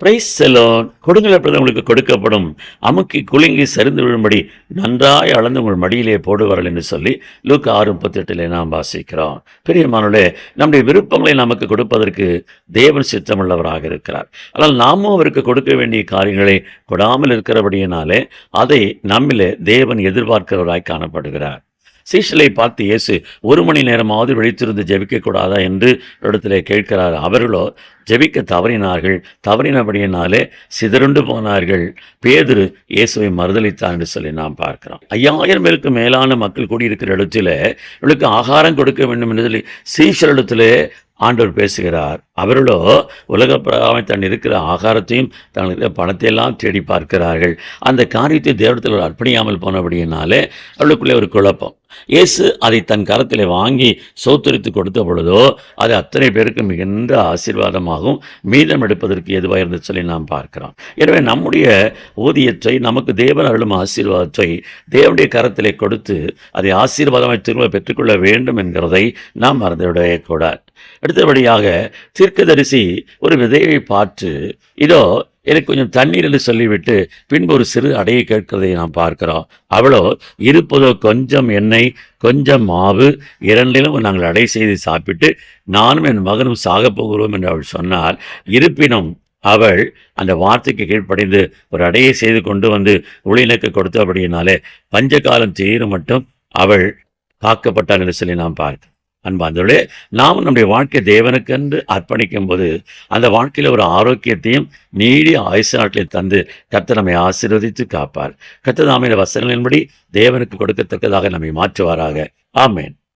Price salon. கொடுங்கள் அப்பொழுது உங்களுக்கு கொடுக்கப்படும், அமுக்கி குலுங்கி சரிந்து விழும்படி நன்றாய் அளந்து உங்கள் மடியிலே போடுவார்கள் என்று சொல்லி லூக்கா 6:38 நாம் வாசிக்கிறோம். பிரியமானவர்களே, நம்முடைய விருப்பங்களை நமக்கு கொடுப்பதற்கு தேவன் சித்தமுள்ளவராக இருக்கிறார். ஆனால் நாமும் அவருக்கு கொடுக்க வேண்டிய காரியங்களை கொடாமல் இருக்கிறபடியினாலே அதை நம்மிலே தேவன் எதிர்பார்க்கிறவராய் காணப்படுகிறார். சீஷலை பார்த்து இயேசு 1 மணி நேரமாவது விழித்திருந்து ஜெபிக்கக்கூடாதா என்று இடத்திலே கேட்கிறார். அவர்களோ ஜெபிக்க தவறினபடியினாலே சிதறுண்டு போனார்கள். பேதுரு இயேசுவை மறுதலித்தான் என்று சொல்லி நாம் பார்க்கிறோம். 5000 பேருக்கு மேலான மக்கள் கூடியிருக்கிற இடத்துல இவளுக்கு ஆகாரம் கொடுக்க வேண்டும் என்று சொல்லி சீஷரிடத்திலே ஆண்டவர் பேசுகிறார். அவர்களோ உலக பிரகாரம் தன் இருக்கிற ஆகாரத்தையும் தன் இருக்கிற பணத்தையெல்லாம் தேடி பார்க்கிறார்கள். அந்த காரியத்தை தேவத்தில் அர்ப்பணியாமல் போனபடியினாலே அவளுக்குள்ளே ஒரு குழப்பம். இயேசு அதை தன் கரத்தில் வாங்கி சோத்தரித்து கொடுத்த பொழுதோ அது அத்தனை பேருக்கு மிகுந்த ஆசீர்வாதமாகவும் மீதம் எடுப்பதற்கு எதுவாக இருந்து சொல்லி நாம் பார்க்கிறோம். எனவே நம்முடைய ஊதியத்தை நமக்கு தேவன் அருளும் ஆசீர்வாதத்தை தேவனுடைய கரத்திலே கொடுத்து அதை ஆசீர்வாதமாய் திரும்ப பெற்றுக்கொள்ள வேண்டும் என்கிறதை நாம் மறந்துவிடவே கூடாது. அடுத்தபடியாக தீர்க்கதரிசி ஒரு விதையை பார்த்து, இதோ எனக்கு கொஞ்சம் தண்ணீர் என்று சொல்லிவிட்டு பின்பு ஒரு சிறு அடையை கேட்கிறதை நாம் பார்க்கிறோம். அவளோ இருப்பதோ கொஞ்சம் எண்ணெய் கொஞ்சம் மாவு, இரண்டிலும் நாங்கள் அடை செய்து சாப்பிட்டு நானும் என் மகனும் சாகப் போகிறோம் என்று அவள் சொன்னார். இருப்பினும் அவள் அந்த வார்த்தைக்கு கீழ்ப்படிந்து ஒரு அடையை செய்து கொண்டு வந்து ஊழியனுக்கு கொடுத்தபடியினாலே பஞ்ச காலம் தீரும் மட்டும் அவள் காக்கப்பட்டாள் என்று சொல்லி நாம் பார்க்கிறோம். அன்பார்ந்தவர்களே, நாம் நம்முடைய வாழ்க்கை தேவனுக்கென்று அர்ப்பணிக்கும் போது அந்த வாழ்க்கையில் ஒரு ஆரோக்கியத்தையும் நீடிய ஆயுசு நாட்களை தந்து கர்த்தர் நம்மை ஆசீர்வதித்து காப்பார். கர்த்தர் தாமே வசனங்களின்படி தேவனுக்கு கொடுக்கத்தக்கதாக நம்மை மாற்றுவாராக. ஆமென்.